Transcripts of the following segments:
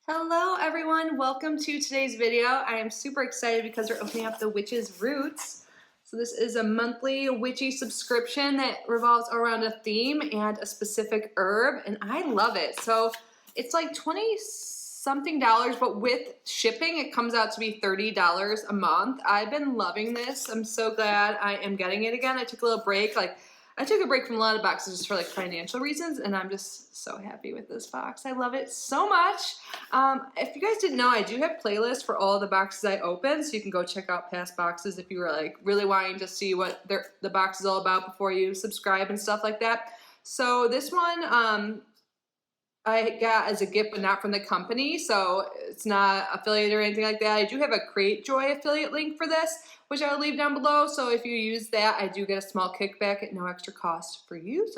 Hello everyone, welcome to today's video. I am super excited because we're opening up the Witch's Roots. So this is a monthly witchy subscription that revolves around a theme and a specific herb, and I love it. So it's like 20 something dollars, but with shipping it comes out to be $30 a month. I've been loving this. I'm so glad I am getting it again. I took a little break, I took a break from a lot of boxes just for financial reasons, and I'm just so happy with this box. I love it so much. If you guys didn't know, I do have playlists for all the boxes I open, so you can go check out past boxes if you were really wanting to see what the box is all about before you subscribe and stuff like that. So this one I got as a gift, but not from the company, so it's not affiliated or anything like that. I do have a Create Joy affiliate link for this, which I will leave down below. So if you use that, I do get a small kickback at no extra cost for you.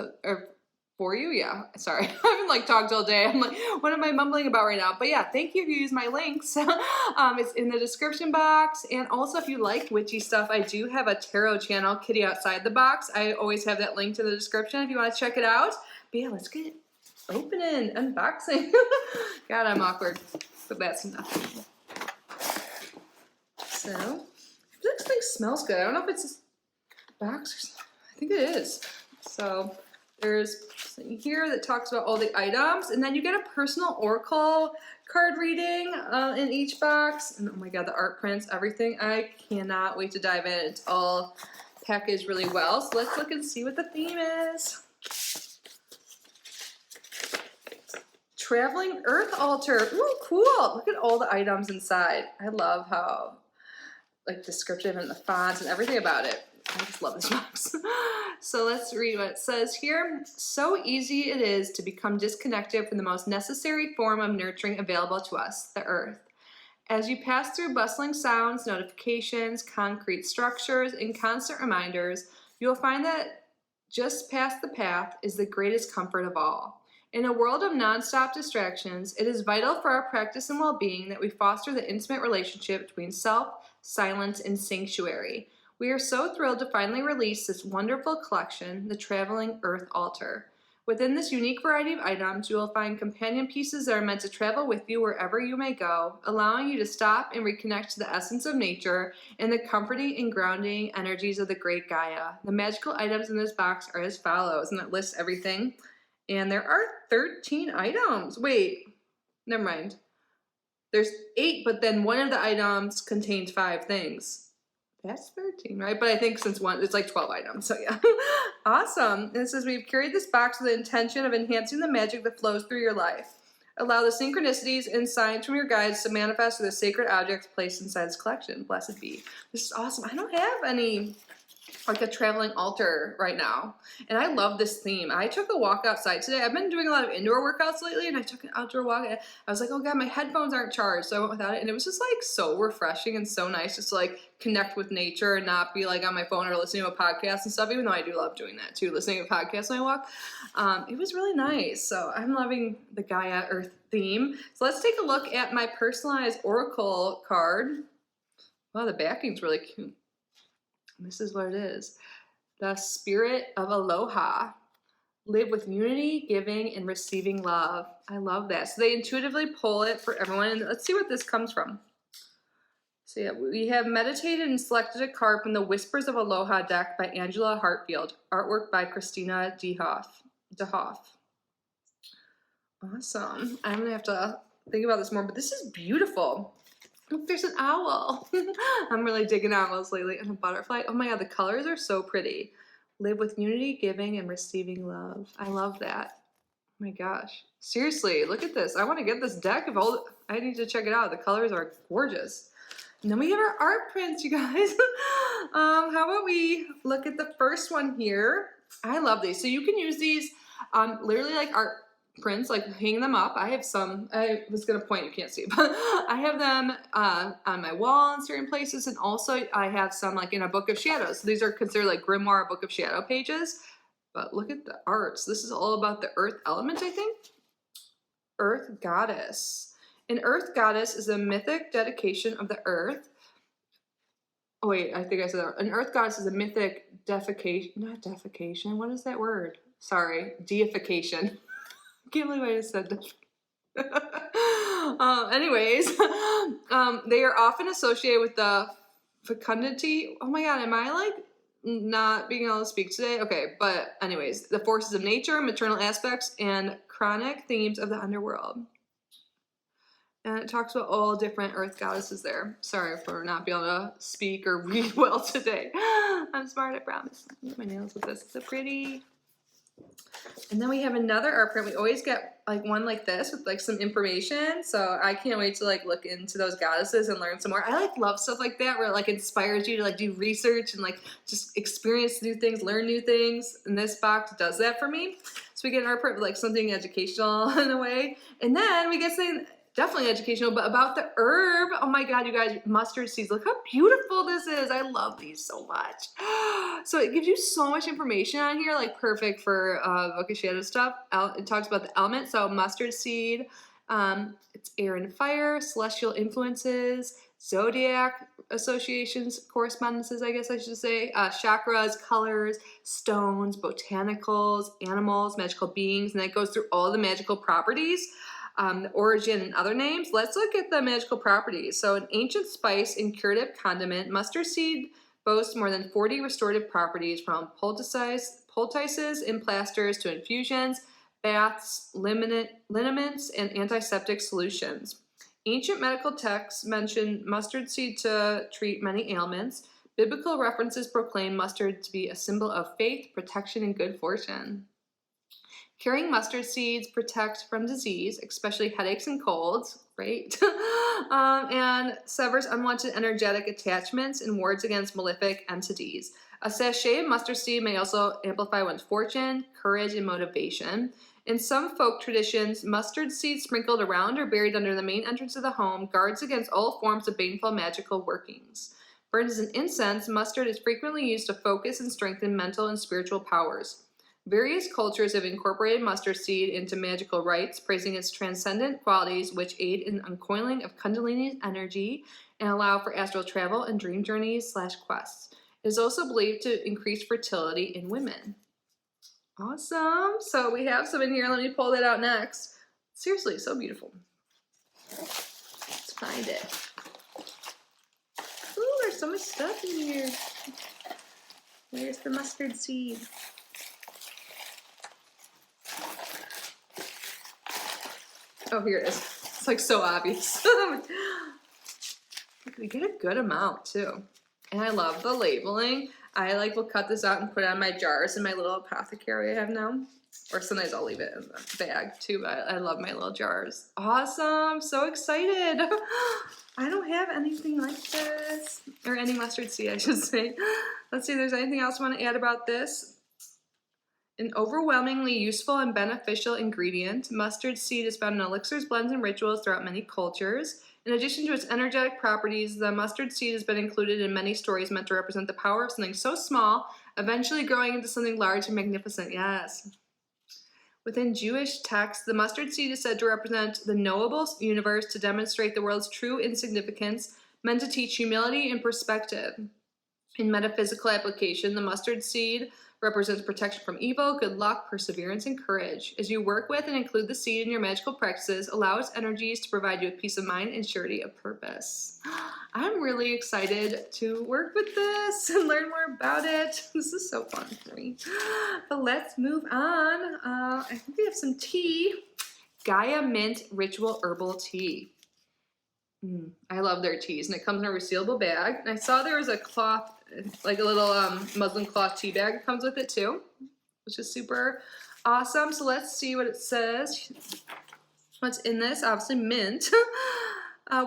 For you, yeah. Sorry, I haven't talked all day. I'm what am I mumbling about right now? But yeah, thank you if you use my links. It's in the description box. And also, if you like witchy stuff, I do have a tarot channel, Kitty Outside the Box. I always have that linked in the description if you want to check it out. But yeah, let's get opening, unboxing. God, I'm awkward, but that's enough. So, this thing smells good. I don't know if it's a box or something. I think it is. So, there's something here that talks about all the items, and then you get a personal oracle card reading in each box. And oh my god, the art prints, everything. I cannot wait to dive in. It's all packaged really well. So let's look and see what the theme is. Traveling Earth Altar. Ooh, cool. Look at all the items inside. I love how descriptive and the fonts and everything about it. I just love this box. So let's read what it says here. So easy it is to become disconnected from the most necessary form of nurturing available to us, the earth. As you pass through bustling sounds, notifications, concrete structures, and constant reminders, you will find that just past the path is the greatest comfort of all. In a world of nonstop distractions, it is vital for our practice and well-being that we foster the intimate relationship between self, silence, and sanctuary. We are so thrilled to finally release this wonderful collection, the Traveling Earth Altar. Within this unique variety of items, you will find companion pieces that are meant to travel with you wherever you may go, allowing you to stop and reconnect to the essence of nature and the comforting and grounding energies of the great Gaia. The magical items in this box are as follows, and it lists everything. And there are 13 items. Wait, never mind. There's 8, but then one of the items contains 5 things. That's 13, right? But I think since one, it's 12 items, so yeah. Awesome. And it says, we've carried this box with the intention of enhancing the magic that flows through your life. Allow the synchronicities and signs from your guides to manifest through the sacred objects placed inside this collection. Blessed be. This is awesome. I don't have any a traveling altar right now, and I love this theme. I took a walk outside today. I've been doing a lot of indoor workouts lately, and I took an outdoor walk, and I was like, oh god, my headphones aren't charged, so I went without it, and it was just so refreshing and so nice just to connect with nature and not be on my phone or listening to a podcast and stuff, even though I do love doing that too, listening to podcasts when I walk. It was really nice. So I'm loving the Gaia Earth theme. So let's take a look at my personalized oracle card. Wow, the backing's really cute. This is what it is. The Spirit of Aloha. Live with unity, giving, and receiving love. I love that. So they intuitively pull it for everyone. And let's see what this comes from. So yeah, we have meditated and selected a card from the Whispers of Aloha deck by Angela Hartfield. Artwork by Christina DeHoff. Awesome. I'm going to have to think about this more, but this is beautiful. Look, there's an owl. I'm really digging owls lately, and a butterfly. Oh my god, the colors are so pretty. Live with unity, giving, and receiving love. I love that. Oh my gosh. Seriously, look at this. I want to get this deck of all. I need to check it out. The colors are gorgeous. And then we have our art prints, you guys. How about we look at the first one here? I love these. So you can use these literally art prints, hang them up. I have some, I was going to point, you can't see, but I have them on my wall in certain places, and also I have some in a book of shadows. So these are considered grimoire book of shadow pages, but look at the arts. This is all about the earth element, I think. Earth Goddess. An earth goddess is a mythic dedication of the earth. Oh wait, I think I said that. An earth goddess is a mythic defecation, not defecation, what is that word? Sorry, deification. I can't believe I just said that. Anyways, they are often associated with the fecundity. Oh my god, am I like not being able to speak today? Okay, but anyways, the forces of nature, maternal aspects, and chronic themes of the underworld. And it talks about all different earth goddesses there. Sorry for not being able to speak or read well today. I'm smart, I promise. Look at my nails with this. It's so pretty. And then we have another art print. We always get like one like this with like some information. So I can't wait to like look into those goddesses and learn some more. I like love stuff like that where it like inspires you to like do research and like just experience new things, learn new things. And this box does that for me. So we get an art print with like something educational in a way. And then we get something definitely educational, but about the herb. Oh my god, you guys, mustard seeds. Look how beautiful this is. I love these so much. So it gives you so much information on here, like perfect for Book of Shadow stuff. It talks about the elements. So mustard seed, it's air and fire, celestial influences, zodiac associations, correspondences, I guess I should say, chakras, colors, stones, botanicals, animals, magical beings, and that goes through all the magical properties. The origin and other names. Let's look at the magical properties. So an ancient spice and curative condiment, mustard seed boasts more than 40 restorative properties from poultices in plasters to infusions, baths, liniments, and antiseptic solutions. Ancient medical texts mention mustard seed to treat many ailments. Biblical references proclaim mustard to be a symbol of faith, protection, and good fortune. Curing mustard seeds protect from disease, especially headaches and colds, right? And severs unwanted energetic attachments and wards against malefic entities. A sachet of mustard seed may also amplify one's fortune, courage, and motivation. In some folk traditions, mustard seeds sprinkled around or buried under the main entrance of the home guards against all forms of baneful magical workings. Burned as an incense, mustard is frequently used to focus and strengthen mental and spiritual powers. Various cultures have incorporated mustard seed into magical rites, praising its transcendent qualities which aid in uncoiling of Kundalini's energy and allow for astral travel and dream journeys / quests. It is also believed to increase fertility in women. Awesome. So we have some in here. Let me pull that out next. Seriously, so beautiful. Let's find it. Ooh, there's so much stuff in here. Where's the mustard seed? Oh, here it is. It's like so obvious. We get a good amount too. And I love the labeling. I like will cut this out and put it on my jars in my little apothecary I have now. Or sometimes I'll leave it in the bag too, but I love my little jars. Awesome, so excited. I don't have anything like this. Or any mustard seed, I should say. Let's see if there's anything else I want to add about this. An overwhelmingly useful and beneficial ingredient, mustard seed is found in elixirs, blends, and rituals throughout many cultures. In addition to its energetic properties, the mustard seed has been included in many stories meant to represent the power of something so small, eventually growing into something large and magnificent. Yes. Within Jewish texts, the mustard seed is said to represent the knowable universe, to demonstrate the world's true insignificance, meant to teach humility and perspective. In metaphysical application, the mustard seed represents protection from evil, good luck, perseverance, and courage. As you work with and include the seed in your magical practices, allow its energies to provide you with peace of mind and surety of purpose. I'm really excited to work with this and learn more about it. This is so fun for me. But let's move on. I think we have some tea. Gaia Mint Ritual Herbal Tea. I love their teas, and it comes in a resealable bag. And I saw there was a cloth, like a little muslin cloth tea bag that comes with it too, which is super awesome. So let's see what it says. What's in this? Obviously mint.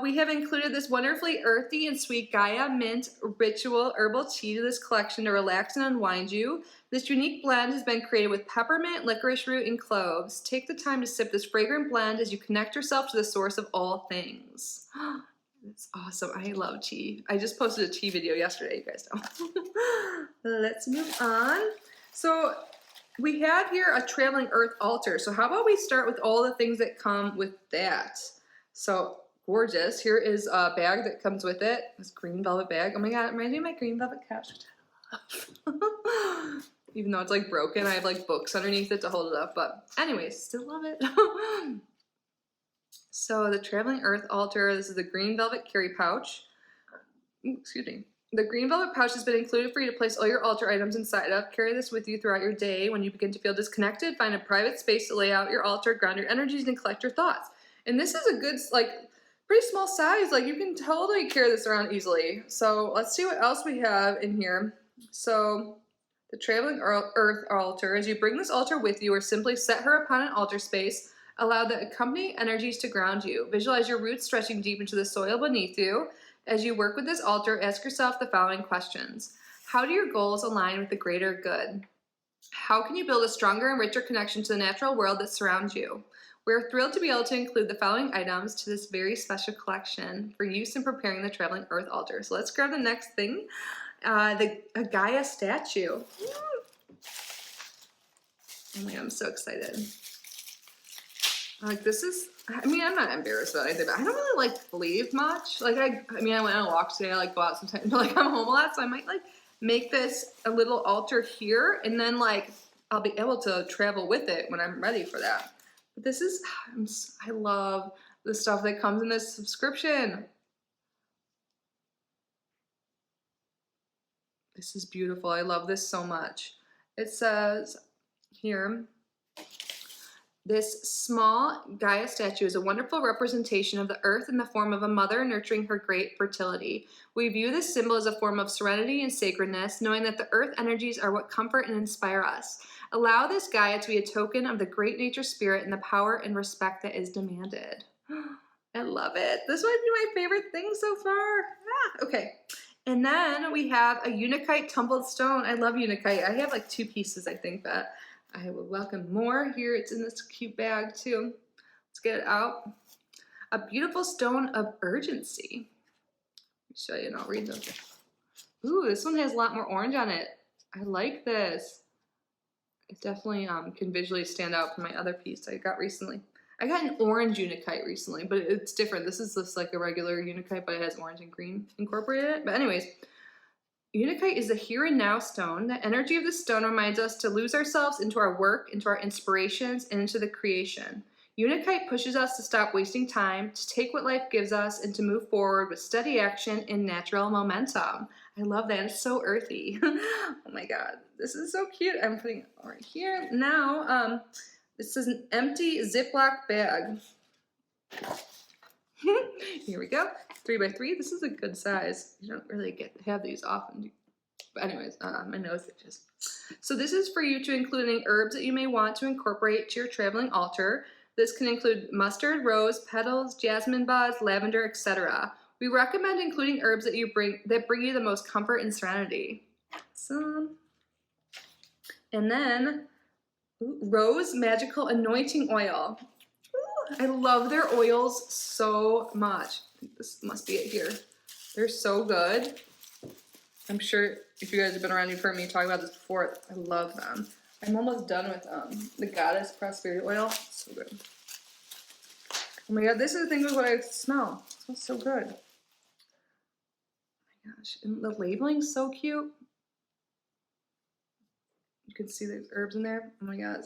We have included this wonderfully earthy and sweet Gaia Mint Ritual Herbal Tea to this collection to relax and unwind you. This unique blend has been created with peppermint, licorice root, and cloves. Take the time to sip this fragrant blend as you connect yourself to the source of all things. It's awesome. I love tea. I just posted a tea video yesterday, you guys know. Let's move on. So we have here a traveling earth altar. So how about we start with all the things that come with that? So gorgeous. Here is a bag that comes with it. This green velvet bag. Oh my god, it reminds me of my green velvet couch, which I love. Even though it's like broken, I have like books underneath it to hold it up. But anyways, still love it. So the Traveling Earth Altar, this is the green velvet carry pouch. Ooh, excuse me. The green velvet pouch has been included for you to place all your altar items inside of. Carry this with you throughout your day. When you begin to feel disconnected, find a private space to lay out your altar, ground your energies, and collect your thoughts. And this is a good, like, pretty small size. Like, you can totally carry this around easily. So let's see what else we have in here. So the Traveling Earth Altar, as you bring this altar with you or simply set her upon an altar space, allow the accompanying energies to ground you. Visualize your roots stretching deep into the soil beneath you. As you work with this altar, ask yourself the following questions. How do your goals align with the greater good? How can you build a stronger and richer connection to the natural world that surrounds you? We're thrilled to be able to include the following items to this very special collection for use in preparing the Traveling Earth Altar. So let's grab the next thing, a Gaia statue. Oh my God, I'm so excited. Like, this is, I mean, I'm not embarrassed about anything, but I don't really like leave much. Like, I mean, I went on a walk today, I like go out sometimes, but like I'm home a lot, so I might like make this a little altar here, and then like I'll be able to travel with it when I'm ready for that. But this is, I love the stuff that comes in this subscription. This is beautiful. I love this so much. It says here, this small Gaia statue is a wonderful representation of the earth in the form of a mother nurturing her great fertility. We view this symbol as a form of serenity and sacredness, knowing that the earth energies are what comfort and inspire us. Allow this Gaia to be a token of the great nature spirit and the power and respect that is demanded. I love it. This might be my favorite thing so far. Okay. And then we have a Unakite tumbled stone. I love Unakite. I have like 2 pieces, I think, that I will welcome more. Here, it's in this cute bag too. Let's get it out. A beautiful stone of urgency. Let me show you and I'll read them. Ooh, this one has a lot more orange on it. I like this. It definitely can visually stand out from my other piece I got recently. I got an orange Unakite recently, but it's different. This is just like a regular Unakite, but it has orange and green incorporated in it. But anyways, Unakite is the here and now stone. The energy of the stone reminds us to lose ourselves into our work, into our inspirations, and into the creation. Unakite pushes us to stop wasting time, to take what life gives us, and to move forward with steady action and natural momentum. I love that. It's so earthy. Oh my God. This is so cute. I'm putting it right here. Now, this is an empty Ziploc bag. Here we go. 3x3. This is a good size. You don't really get to have these often. But anyways, my nose itches. So this is for you to include any herbs that you may want to incorporate to your traveling altar. This can include mustard, rose, petals, jasmine buds, lavender, etc. We recommend including herbs that bring you the most comfort and serenity. And then rose magical anointing oil. I love their oils so much. This must be it here. They're so good. I'm sure if you guys have been around, you've heard me talk about this before. I love them. I'm almost done with the Goddess Prosperity Oil. It's so good. Oh my God, this is the thing with what I smell. It smells so good. Oh my gosh, and the labeling's so cute. You can see there's herbs in there. Oh my God.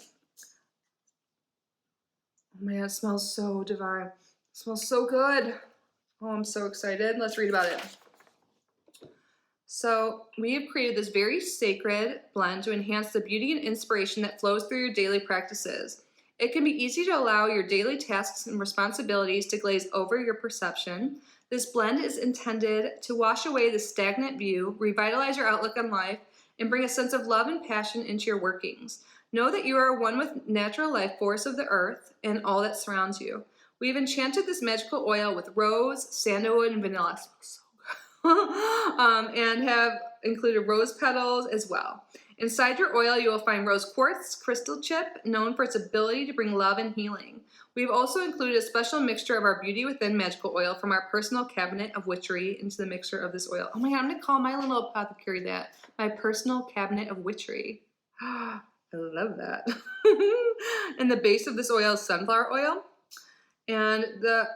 Oh my God, it smells so divine. It smells so good. Oh, I'm so excited. Let's read about it. So we have created this very sacred blend to enhance the beauty and inspiration that flows through your daily practices. It can be easy to allow your daily tasks and responsibilities to glaze over your perception. This blend is intended to wash away the stagnant view, revitalize your outlook on life, and bring a sense of love and passion into your workings. Know that you are one with natural life force of the earth and all that surrounds you. We have enchanted this magical oil with rose, sandalwood, and vanilla. It smells so good. And have included rose petals as well. Inside your oil, you will find rose quartz crystal chip, known for its ability to bring love and healing. We've also included a special mixture of our Beauty Within magical oil from our personal cabinet of witchery into the mixture of this oil. Oh my God, I'm going to call my little apothecary that. My personal cabinet of witchery. I love that. And the base of this oil is sunflower oil. And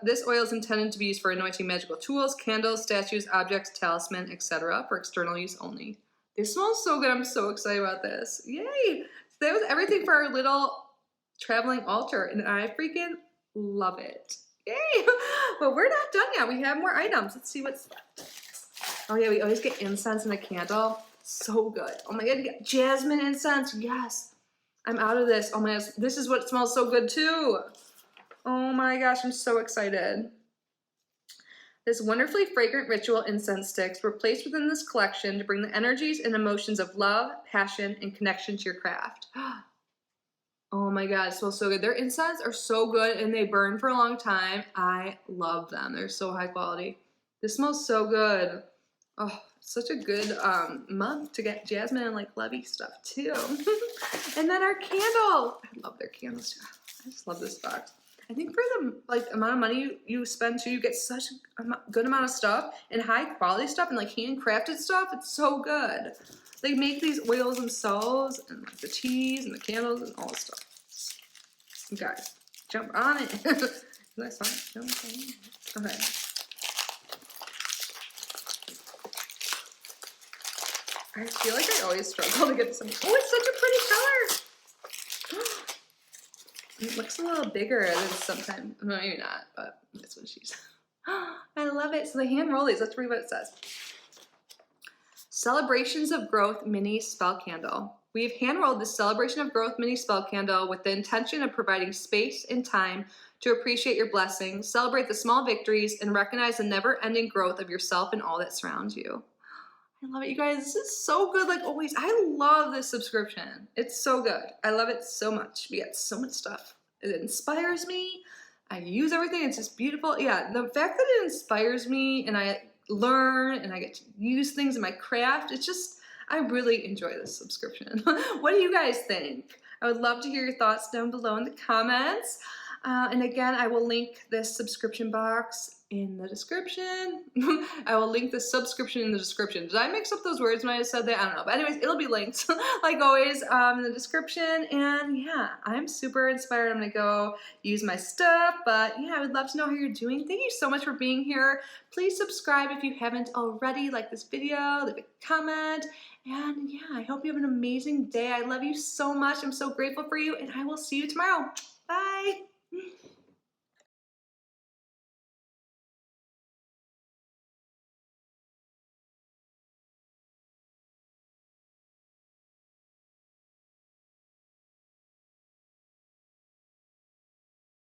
this oil is intended to be used for anointing magical tools, candles, statues, objects, talisman, etc. for external use only. This smells so good. I'm so excited about this. Yay! So that was everything for our little traveling altar, and I freaking love it. Yay! But we're not done yet. We have more items. Let's see what's left. Oh yeah, we always get incense and a candle. So good. Oh my god, you got jasmine incense. Yes. I'm out of this. Oh my gosh, this is what smells so good too. Oh my gosh, I'm so excited. This wonderfully fragrant ritual incense sticks were placed within this collection to bring the energies and emotions of love, passion, and connection to your craft. Oh my god, it smells so good. Their incense are so good and they burn for a long time. I love them. They're so high quality. This smells so good. Oh, such a good month to get jasmine and like lovey stuff too. And then our candle. I love their candles too. I just love this box. I think for the like amount of money you spend too, you get such a good amount of stuff and high quality stuff and like handcrafted stuff. It's so good. They make these oils themselves and like the teas and the candles and all this stuff. You guys, jump on it. That's fine. Okay. I feel like I always struggle to get some. Oh, it's such a pretty color. It looks a little bigger than sometimes. No, maybe not, but that's what she's. I love it. So they hand roll these. Let's read what it says. Celebrations of Growth Mini Spell Candle. We have hand rolled the Celebration of Growth Mini Spell Candle with the intention of providing space and time to appreciate your blessings, celebrate the small victories, and recognize the never-ending growth of yourself and all that surrounds you. I love it, you guys. This is so good, like always. I love this subscription. It's so good. I love it so much. We get so much stuff. It inspires me. I use everything. It's just beautiful. Yeah, the fact that it inspires me and I learn and I get to use things in my craft, it's just, I really enjoy this subscription. What do you guys think? I would love to hear your thoughts down below in the comments. And again, I will link this subscription box in the description. I will link the subscription in the description. Did I mix up those words when I said that? I don't know. But anyways, it'll be linked, like always, in the description. And yeah, I'm super inspired. I'm going to go use my stuff. But yeah, I would love to know how you're doing. Thank you so much for being here. Please subscribe if you haven't already. Like this video, leave a comment. And yeah, I hope you have an amazing day. I love you so much. I'm so grateful for you. And I will see you tomorrow. Bye.